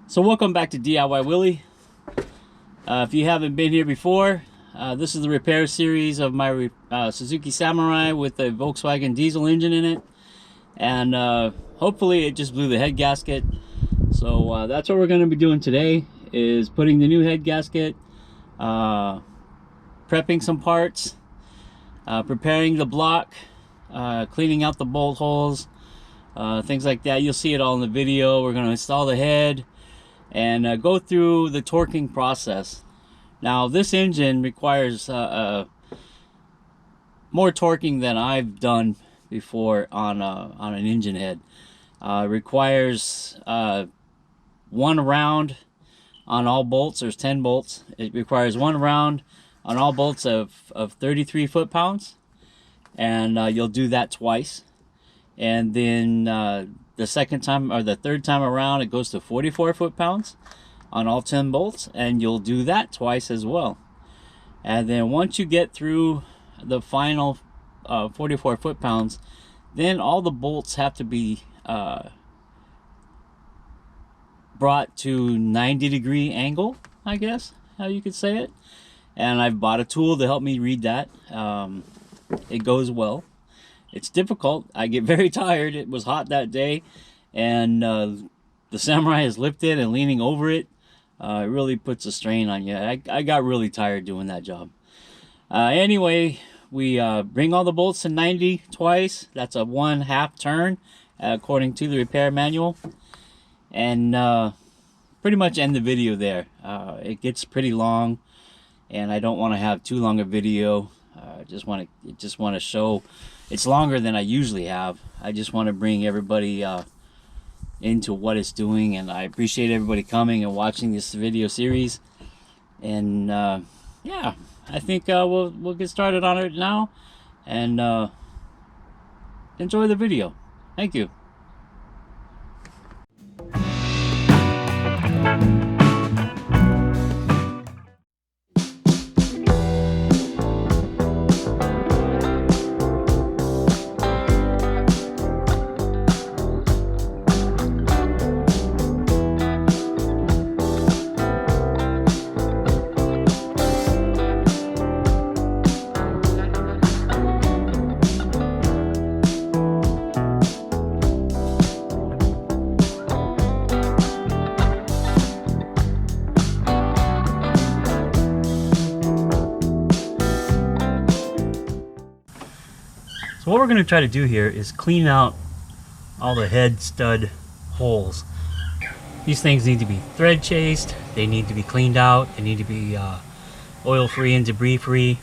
So welcome back to DIY Willy. If you haven't been here before, this is the repair series of my Suzuki Samurai with a Volkswagen diesel engine in it, and hopefully it just blew the head gasket. So that's what we're going to be doing today, is putting the new head gasket, prepping some parts, preparing the block, cleaning out the bolt holes, things like that. You'll see it all in the video. We're going to install the head and go through the torquing process. Now this engine requires more torquing than I've done before on an engine head. Requires 1 round on all bolts. There's 10 bolts. It requires 1 round on all bolts of 33 foot-pounds, and you'll do that twice. And then the second time, or the third time around, it goes to 44 foot-pounds on all 10 bolts, and you'll do that twice as well. And then once you get through the final 44 foot-pounds, then all the bolts have to be brought to 90-degree angle, I guess how you could say it. And I've bought a tool to help me read that. It goes well. It's difficult. I get very tired. It was hot that day, and the Samurai is lifted and leaning over it. It really puts a strain on you. I got really tired doing that job. Anyway, we bring all the bolts to 90 twice. That's a 1/2 turn, according to the repair manual. And pretty much end the video there. It gets pretty long, and I don't want to have too long a video. Just want to show. It's longer than I usually have. I just want to bring everybody into what it's doing, and I appreciate everybody coming and watching this video series. And yeah, I think we'll get started on it now, and enjoy the video. Thank you. So what we're going to try to do here is clean out all the head stud holes. These things need to be thread chased, they need to be cleaned out, they need to be oil free and debris free.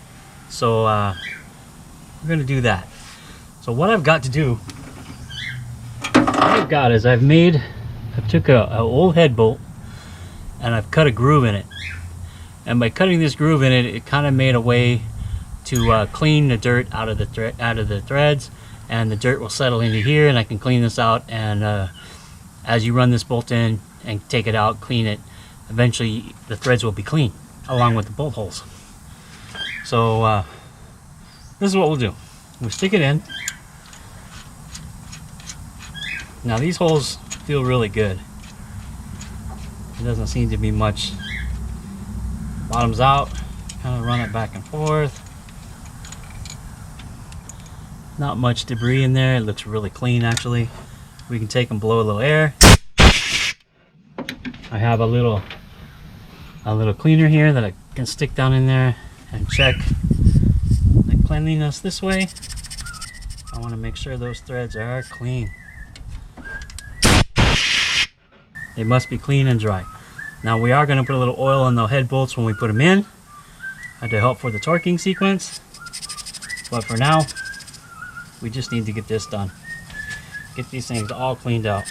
So we're going to do that. So what I've got to do, I've took an old head bolt and I've cut a groove in it. And by cutting this groove in it, it kind of made a way to clean the dirt out of the threads, and the dirt will settle into here, and I can clean this out. And as you run this bolt in and take it out, clean it, eventually the threads will be clean along with the bolt holes. So this is what we'll do. We'll stick it in. Now these holes feel really good. There doesn't seem to be much. Bottoms out, kind of run it back and forth. Not much debris in there. It looks really clean, actually. We can take and blow a little air. I have a little cleaner here that I can stick down in there and check the cleanliness this way. I want to make sure those threads are clean. They must be clean and dry. Now we are going to put a little oil on the head bolts when we put them in to help for the torquing sequence. But for now, we just need to get this done. Get these things all cleaned out.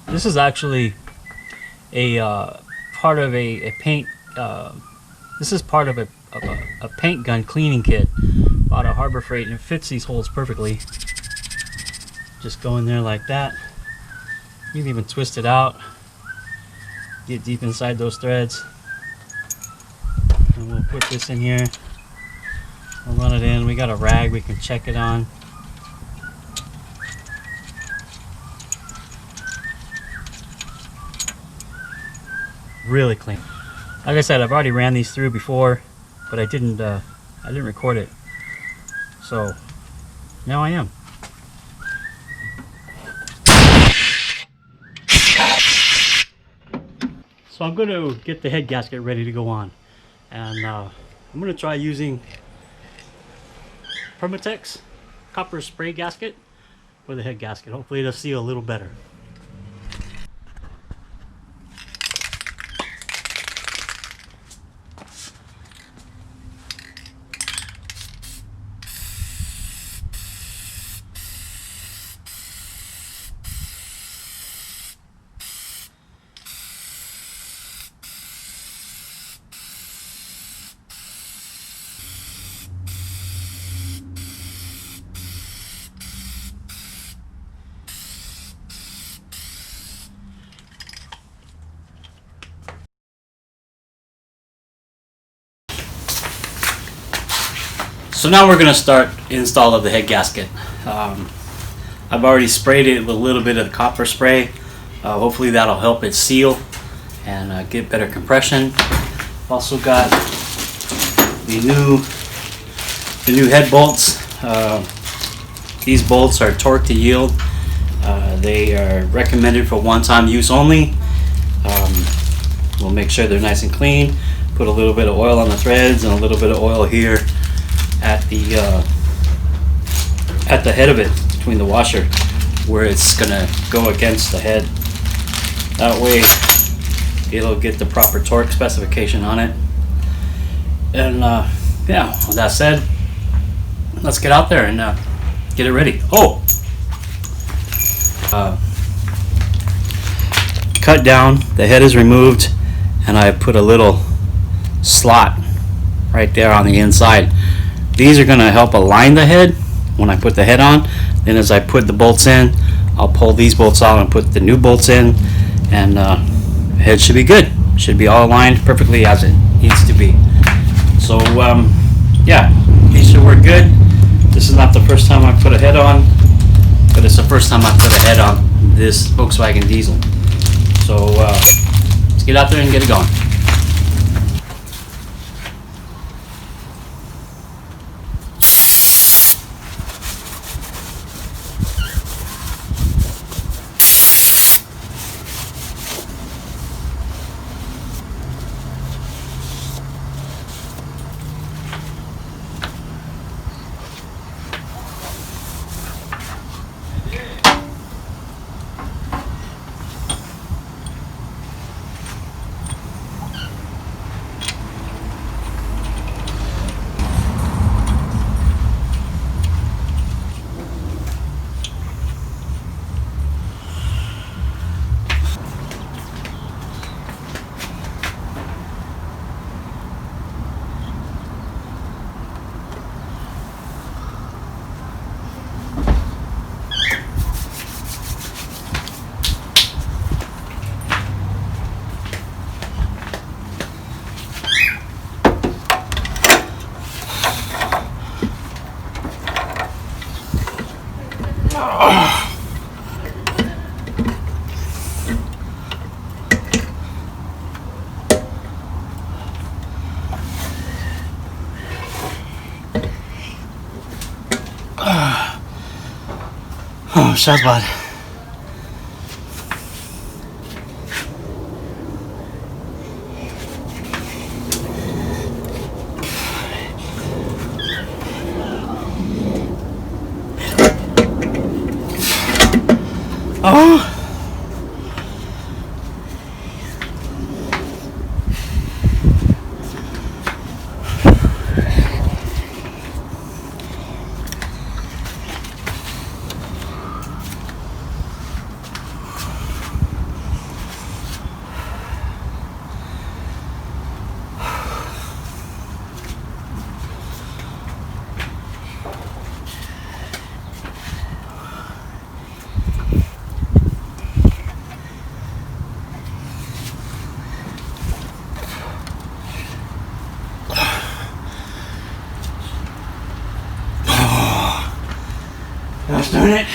This is actually a part of a paint. This is part of a paint gun cleaning kit bought at Harbor Freight, and it fits these holes perfectly. Just go in there like that. You can even twist it out. Get deep inside those threads. And we'll put this in here. We'll run it in. We got a rag we can check it on. really clean. Like I said, I've already ran these through before, but I didn't record it. So now I am. So I'm going to get the head gasket ready to go on, and I'm going to try using Permatex copper spray gasket for the head gasket. Hopefully it'll seal a little better. So now we're going to start install of the head gasket. I've already sprayed it with a little bit of copper spray. Hopefully that'll help it seal and get better compression. Also got the new head bolts. These bolts are torque to yield. They are recommended for one-time use only. We'll make sure they're nice and clean. Put a little bit of oil on the threads and a little bit of oil here at the head of it, between the washer, where it's gonna go against the head. That way it'll get the proper torque specification on it. And yeah, with that said, let's get out there and get it ready. Oh, cut down, the head is removed, and I put a little slot right there on the inside. These are going to help align the head when I put the head on. Then as I put the bolts in, I'll pull these bolts out and put the new bolts in, and the head should be good. Should be all aligned perfectly as it needs to be. So yeah, these should work good. This is not the first time I put a head on, but it's the first time I put a head on this Volkswagen diesel. So let's get out there and get it going. Oh, Shazbad. Oh. Gosh darn it.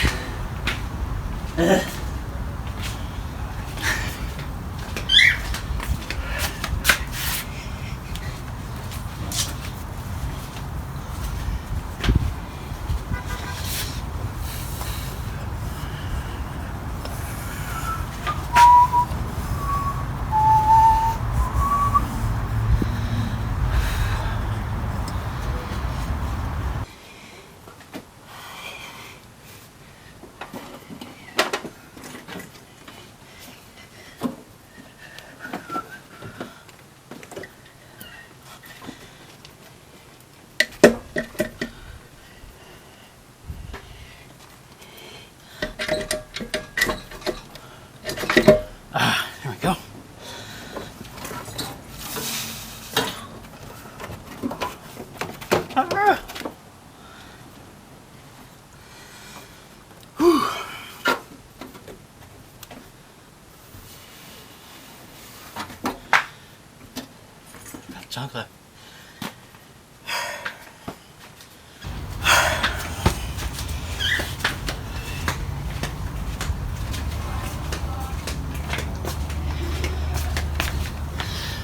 chocolate.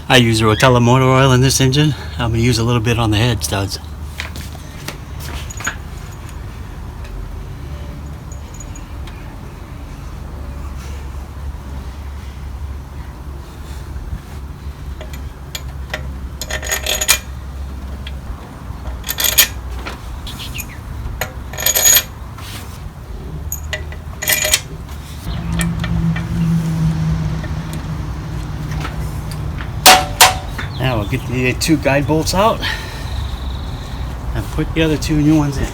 I use Rotella motor oil in this engine. I'm going to use a little bit on the head studs. Now we'll get the 2 guide bolts out and put the other 2 new ones in.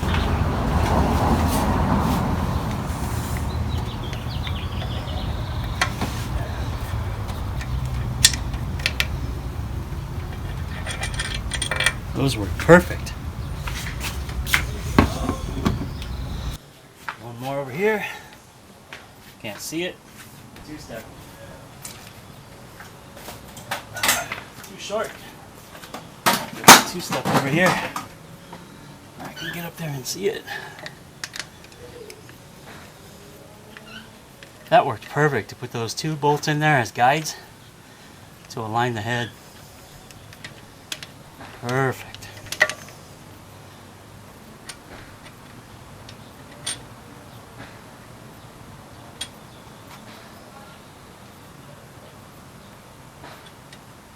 Those work perfect. One more over here. Can't see it. 2-step. Too short. 2-step over here. I can get up there and see it. That worked perfect to put those 2 bolts in there as guides to align the head. Perfect.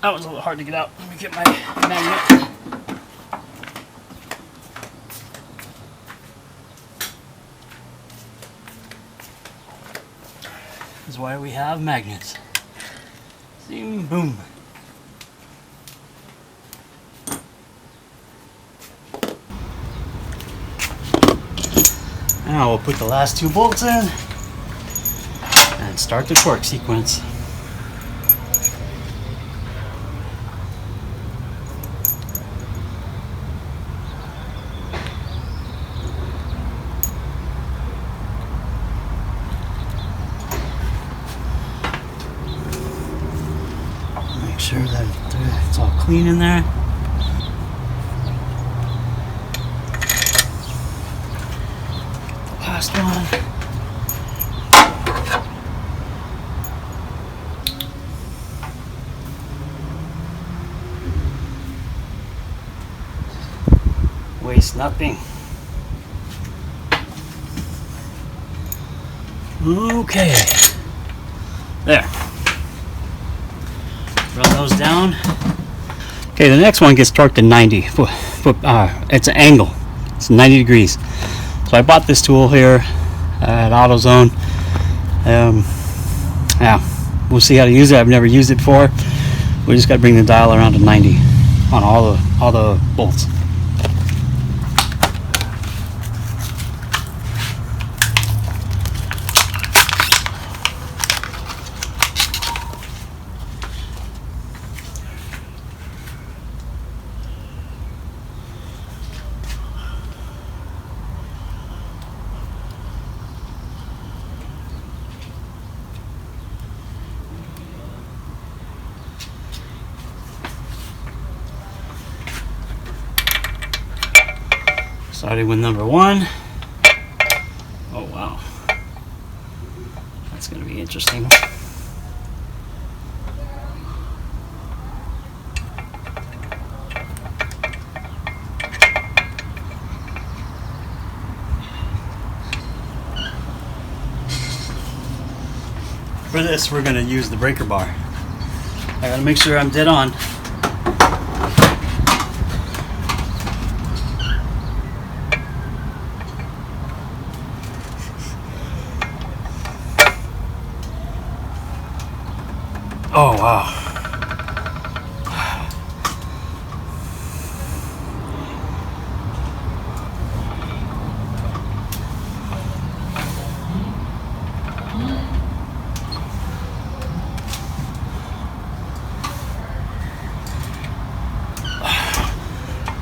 That was a little hard to get out. Let me get my magnet. This is why we have magnets. Zing, boom. Now we'll put the last 2 bolts in and start the torque sequence. Make sure that it's all clean in there. Last one. Waste nothing. Okay. There. Run those down. Okay, the next one gets torqued to 90. It's an angle. It's 90 degrees. So I bought this tool here at AutoZone. Yeah, we'll see how to use it. I've never used it before. We just got to bring the dial around to 90 on all the bolts. Starting with number 1. Oh wow, that's going to be interesting. For this, we're going to use the breaker bar. I got to make sure I'm dead on. Oh wow.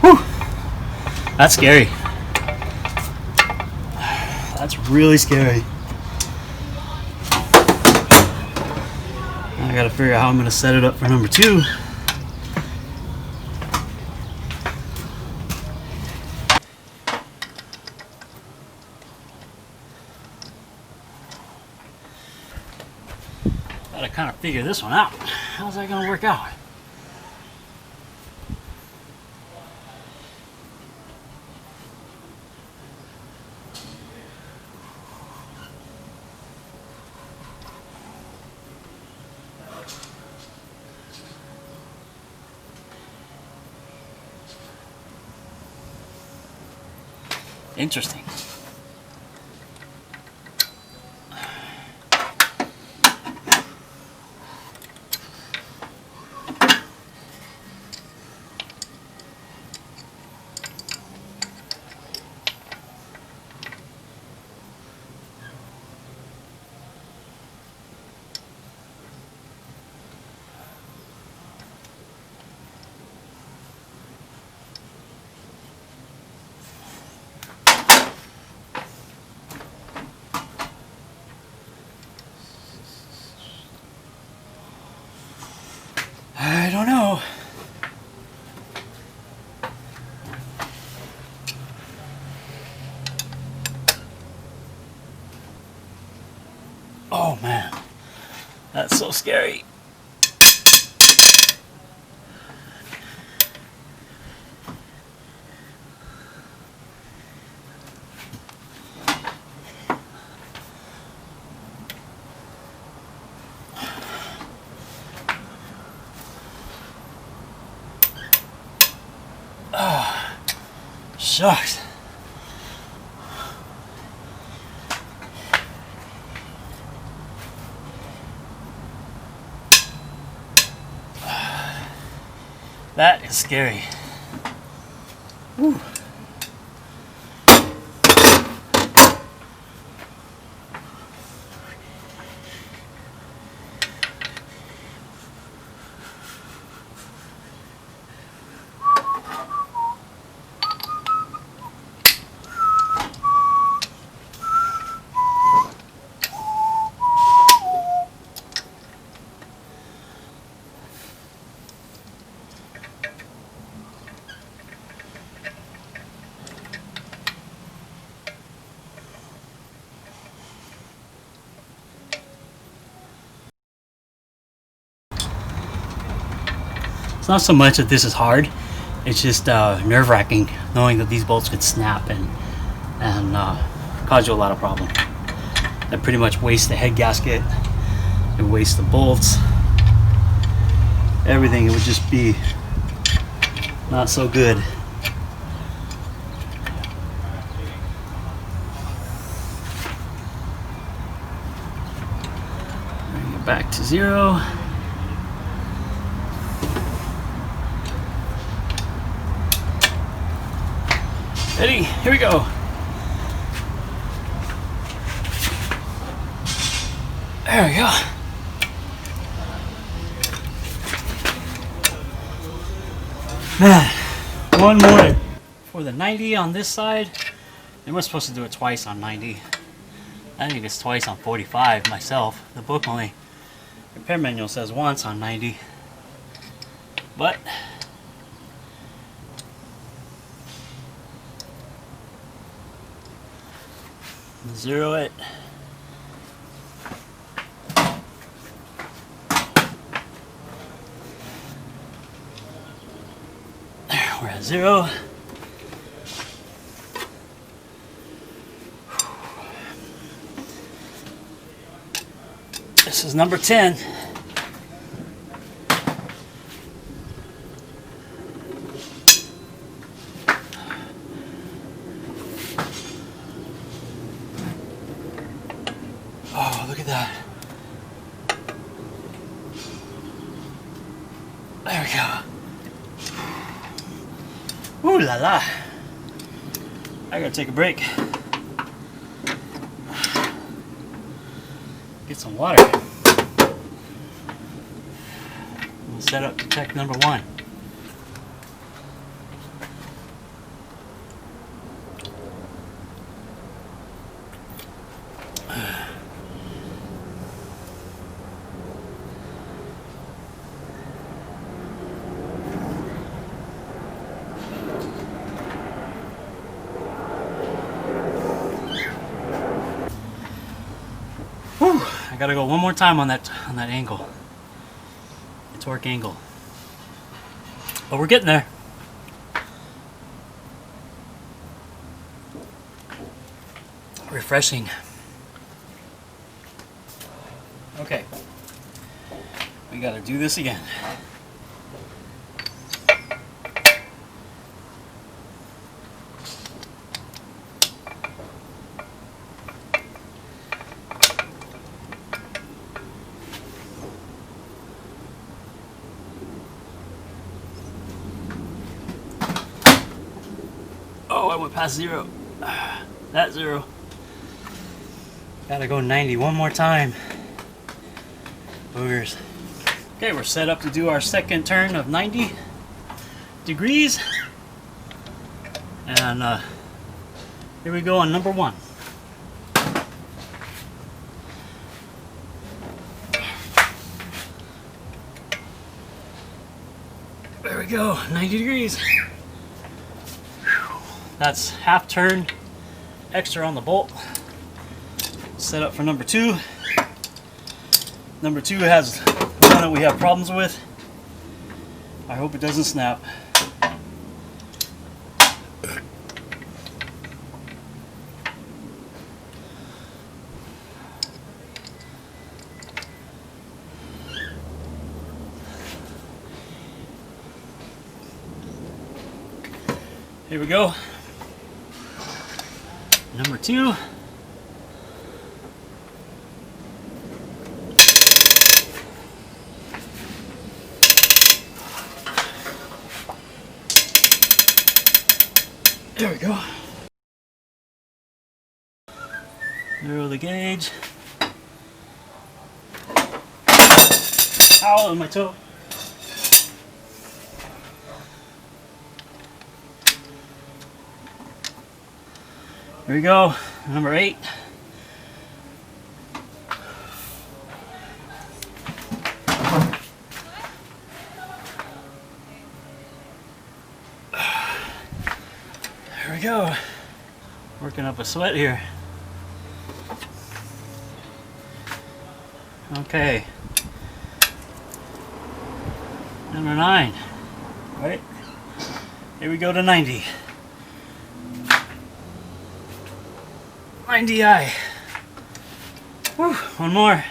Whew. That's scary. That's really scary. I gotta figure out how I'm gonna set it up for number 2. Gotta kind of figure this one out. How's that gonna work out? Interesting. I don't know. Oh man, that's so scary. Oh, shucks. That is scary. Whew. It's not so much that this is hard, it's just nerve-wracking knowing that these bolts could snap and cause you a lot of problem. That pretty much wastes the head gasket, it wastes the bolts, everything. It would just be not so good. Bring it back to 0. Ready? Here we go. There we go. Man, one more for the 90 on this side. They were supposed to do it twice on 90. I think it's twice on 45 myself. The book only repair manual says once on 90. But zero it. There, we're at 0. This is number 10. Oh, look at that. There we go. Ooh la la. I gotta take a break. Get some water. We'll set up tech number 1. Whew. I gotta go one more time on that angle, the torque angle. But we're getting there. Refreshing. Okay, we gotta do this again. Oh, I went past 0. That's 0. Gotta go 90 one more time. Boogers. Okay, we're set up to do our second turn of 90 degrees. And here we go on number 1. There we go, 90 degrees. That's half turn extra on the bolt. Set up for number 2. Number 2 has one that we have problems with. I hope it doesn't snap. Here we go. Number 2. There we go. Narrow the gauge. Ow, on my toe. Here we go, number 8. There we go. Working up a sweat here. Okay. Number 9. Right? Here we go to 90. 90i. Whew, one more.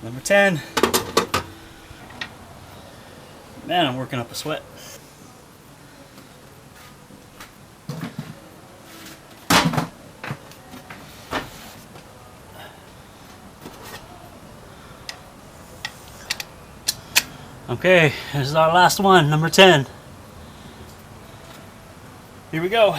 Number 10. Man, I'm working up a sweat. Okay, this is our last one, number 10. Here we go.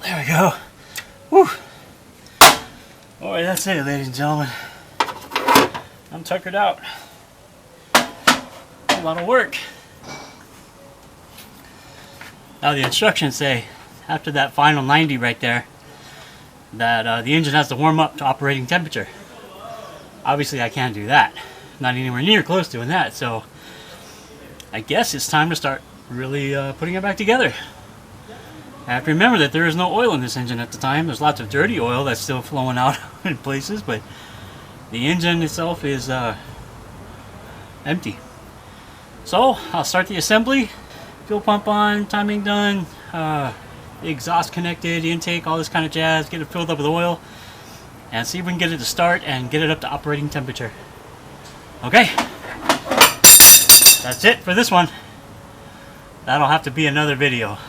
There we go. Woo. Alright, that's it, ladies and gentlemen. I'm tuckered out. A lot of work. Now the instructions say, after that final 90 right there, that the engine has to warm up to operating temperature. Obviously I can't do that. Not anywhere near close to doing that, so I guess it's time to start really putting it back together. I have to remember that there is no oil in this engine at the time. There's lots of dirty oil that's still flowing out in places, but the engine itself is empty. So I'll start the assembly. Fuel pump on, timing done, the exhaust connected, the intake, all this kind of jazz. Get it filled up with oil and see if we can get it to start and get it up to operating temperature. Okay, that's it for this one. That'll have to be another video.